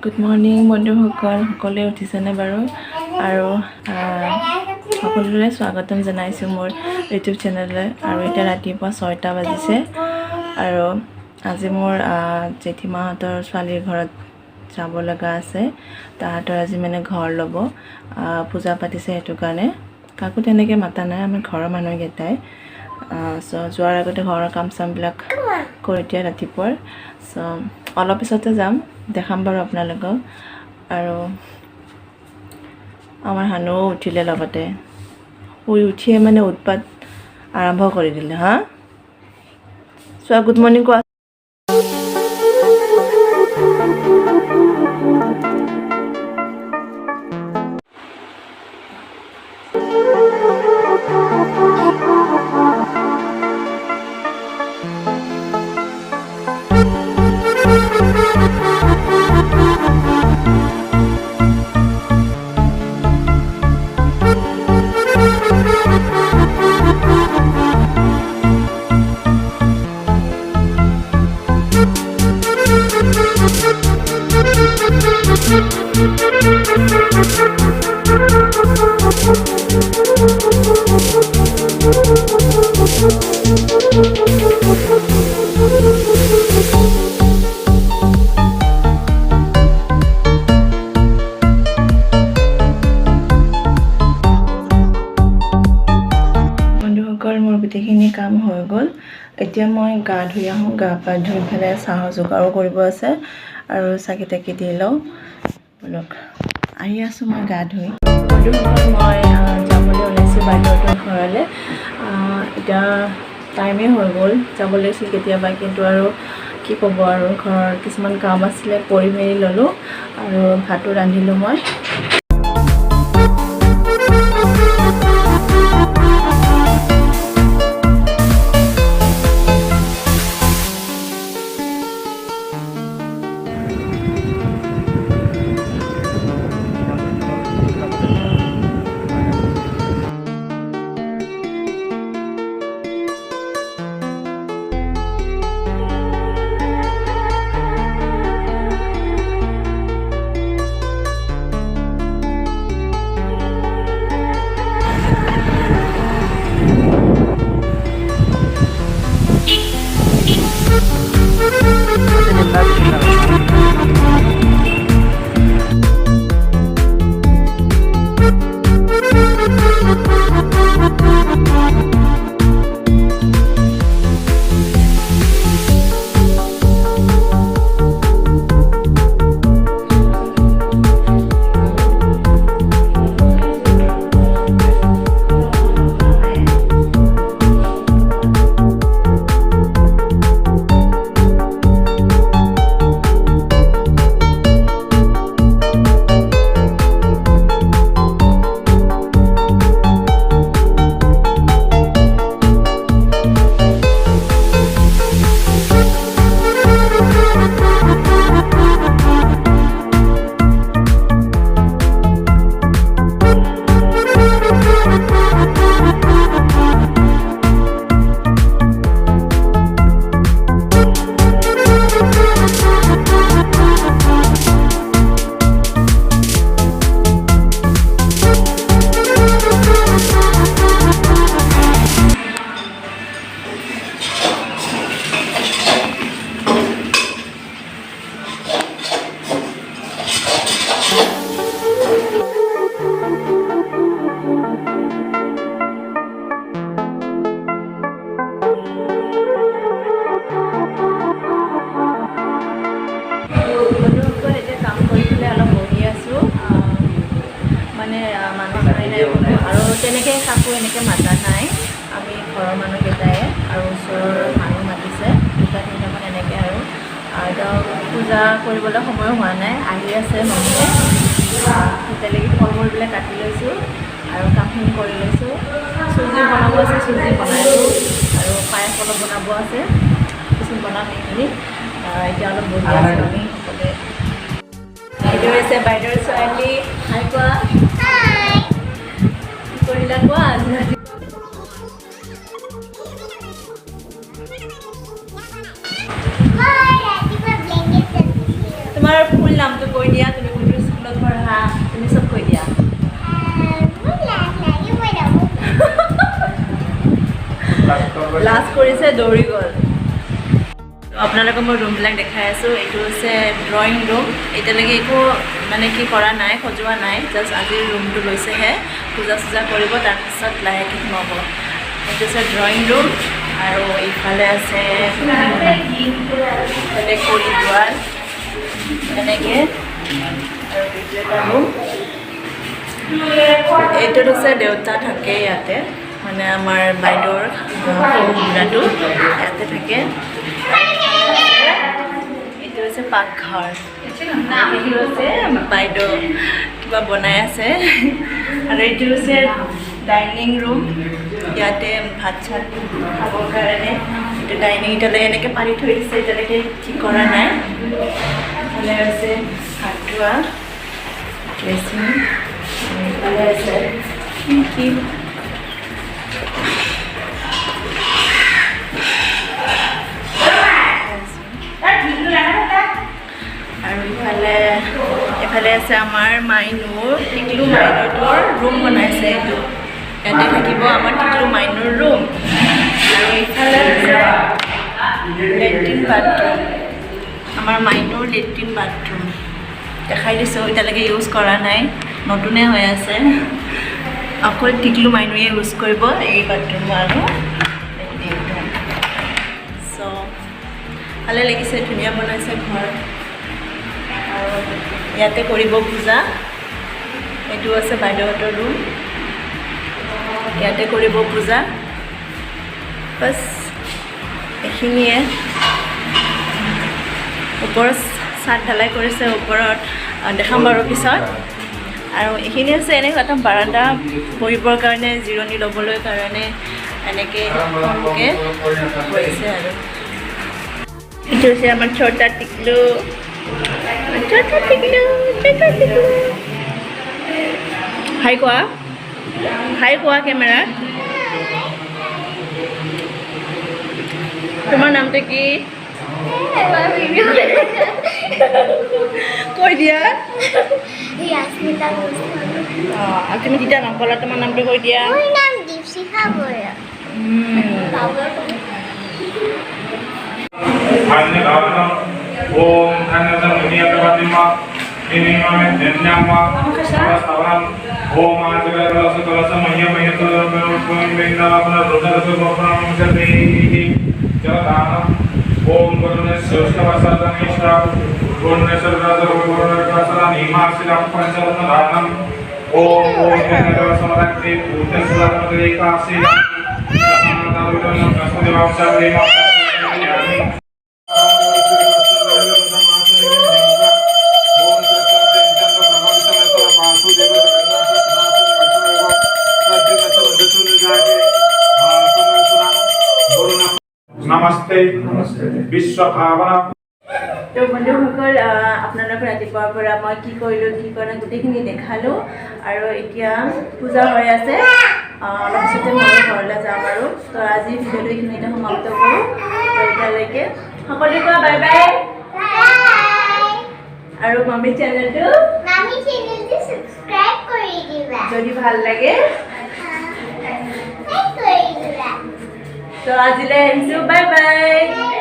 Good morning বন্ধুসকল, সকলোৱে উঠিছেনে বাৰু? আৰু সকলোৰে স্বাগতম জনাইছোঁ মোৰ ইউটিউব চেনেললৈ। আৰু এতিয়া ৰাতিপুৱা 6টা বাজিছে আৰু আজি মোৰ জেঠীমাহঁতৰ ছোৱালীৰ ঘৰত যাব লগা আছে। তাহাঁতৰ আজি মানে ঘৰ ল'ব, পূজা পাতিছে, সেইটো কাৰণে কাকো তেনেকৈ মাতা নাই, আমাৰ ঘৰৰ মানুহকেইটাই। যোৱাৰ আগতে ঘৰৰ কাম চামবিলাক কৰি দিয়ে ৰাতিপুৱাৰ। অলপ পিছতে যাম, দেখাম বাৰু আপোনালোকক। আৰু আমাৰ হানুও উঠিলে, লগতে শুই উঠিয়ে মানে উৎপাত আৰম্ভ কৰি দিলে। হা চোৱা, গুড মৰ্ণিং কোৱা। মোৰ গোটেইখিনি কাম হৈ গ'ল। এতিয়া মই গা ধুই আহোঁ। গা পা ধুই পেলাই চাহৰ যোগাৰো কৰিব আছে আৰু চাকি তাকি দি লওঁ। বোলক আহি আছোঁ মই গা ধুই। বন্ধুসকল, মই যাবলৈ ওলাইছোঁ বাইদেউহঁতৰ ঘৰলৈ। এতিয়া টাইমেই হৈ গ'ল, যাব লাগিছিল কেতিয়াবা, কিন্তু আৰু কি ক'ব, আৰু ঘৰৰ কিছুমান কাম আছিলে, কৰি মেলি ল'লোঁ আৰু ভাতো ৰান্ধিলোঁ মই। আৰু তেনেকৈ কাকো এনেকৈ মাতা নাই, আমি ঘৰৰ মানুহকেইটাই আৰু ওচৰৰ মানুহ মাতিছে 2-3টামান এনেকৈ। আৰু এতিয়া পূজা কৰিবলৈ সময় হোৱা নাই, আহি আছে মমীয়ে। তেতিয়ালৈকে ফল মূলবিলাক কাটি লৈছোঁ আৰু কামখিনি কৰি লৈছোঁ। চুজি বনাব আছে, চুজি বনাইছোঁ আৰু পায়স অলপ বনাব আছে, কিছুমান বনাম এইখিনি। এতিয়া অলপ বহি আছোঁ আমি সকলোৱে। এইটো হৈছে বাইদেউৰ ছোৱালী। হাই কোৱা। কৰিলা কোৱা। তোমাৰ ফুল নামটো কৈ দিয়া তুমি কোনটো স্কুলত পঢ়া তুমি চব কৈ দিয়া লাষ্ট কৰিছে দৌৰি গ'ল আপোনালোকক মই ৰুমবিলাক দেখাই আছোঁ এইটো হৈছে ড্ৰয়িং ৰুম এতিয়ালৈকে একো মানে কি কৰা নাই সজোৱা নাই জাষ্ট আজিৰ ৰুমটো লৈছেহে পূজা চূজা কৰিব তাৰপিছত লাহেকৈ সোমাব এইটো হৈছে ড্ৰয়িং ৰুম আৰু ইফালে আছে কৰিডোৱাৰ এনেকৈ আৰু এইটো এটা ৰুম এইটোত হৈছে দেউতা থাকে ইয়াতে মানে আমাৰ বাইদেউৰ সৰু বুঢ়াটো ইয়াতে থাকে এইটো হৈছে পাকঘৰ এইটো হৈছে বাইদেউ কিবা বনাই আছে আৰু এইটো হৈছে ডাইনিং ৰুম ইয়াতে ভাত চাত খাবৰ কাৰণে এইটো ডাইনিং এতিয়ালৈ এনেকৈ পাৰি থৈ দিছে এতিয়ালৈকে ঠিক কৰা নাই এইফালে হৈছে হাত ধোৱা ড্ৰেছিং এইফালে আছে কি আৰু এফালে আছে আমাৰ মাইনুৰ টিকলু মাইনুৰটোৰ ৰুম বনাইছে এইটো ইয়াতে থাকিব আমাৰ টিকলু মাইনুৰ ৰুম আৰু ইফালে আছে লেট্ৰিন বাথৰুম আমাৰ মাইনুৰ লেট্ৰিন বাথৰুম দেখাই দিছোঁ এতিয়ালৈকে ইউজ কৰা নাই নতুনে হৈ আছে অকল টিকলু মাইনুৰে ইউজ কৰিব এই বাথৰুম আৰু চ' ভালে লাগিছে ধুনীয়া বনাইছে ঘৰ আৰু ইয়াতে কৰিব পূজা এইটো আছে বাইদেউহঁতৰ ৰুম ইয়াতে কৰিব পূজা বাছ এইখিনিয়ে ওপৰত চাট ঢালাই কৰিছে ওপৰত দেখাম বাৰু পিছত আৰু এইখিনি হৈছে এনেকুৱা এটা বাৰাণ্ডা বহিবৰ কাৰণে জিৰণি ল'বলৈ কাৰণে এনেকৈ সৰুকৈ কৰিছে আৰু এইটো হৈছে আমাৰ ছোটা টিকলু হাই কোৱা কেমেৰাত তোমাৰ নামটো কি কৈ দিয়া তুমি যেতিয়া নাম ক'লা তোমাৰ নামটো কৈ দিয়া ओम धन्यवाद मुनियप्रतिमा इनिमामे धन्यमा नमस्कारम ओम आजगरस कलस मह्य मह्यतोम बेंदावना रुद्रस गोप्राम जतेहि जदान ओम गुरुने सुष्ठवसदनिष्ठा गुरुने सर्वदोगुरुरकसरा निमासिरं पंचरत्न दानम ओम धन्यवाद समरक्ति भूतसुरमते कासी सनातन कसदेवांशे नमस्ते विश्व भावना तो बंधुসকল আপোনালোক ৰাতিপুৱাৰ পৰা মই কি কৰিলোঁ কি কৰা গোটেইখিনি দেখালোঁ আৰু এতিয়া পূজা হৈ আছে অলপ পিছতে মই ঘৰলৈ যাম আৰু তো আজি ভিডিঅ'টো এইখিনিতে সমাপ্ত কৰোঁ তো এতিয়ালৈকে সকলোকে কোৱা বাই বাই আৰু মামি চেনেলটো সাবস্ক্ৰাইব কৰি দিবা যদি ভাল লাগে লাইক কৰি দিবা তো আজিলৈ আহিছোঁ বাই বাই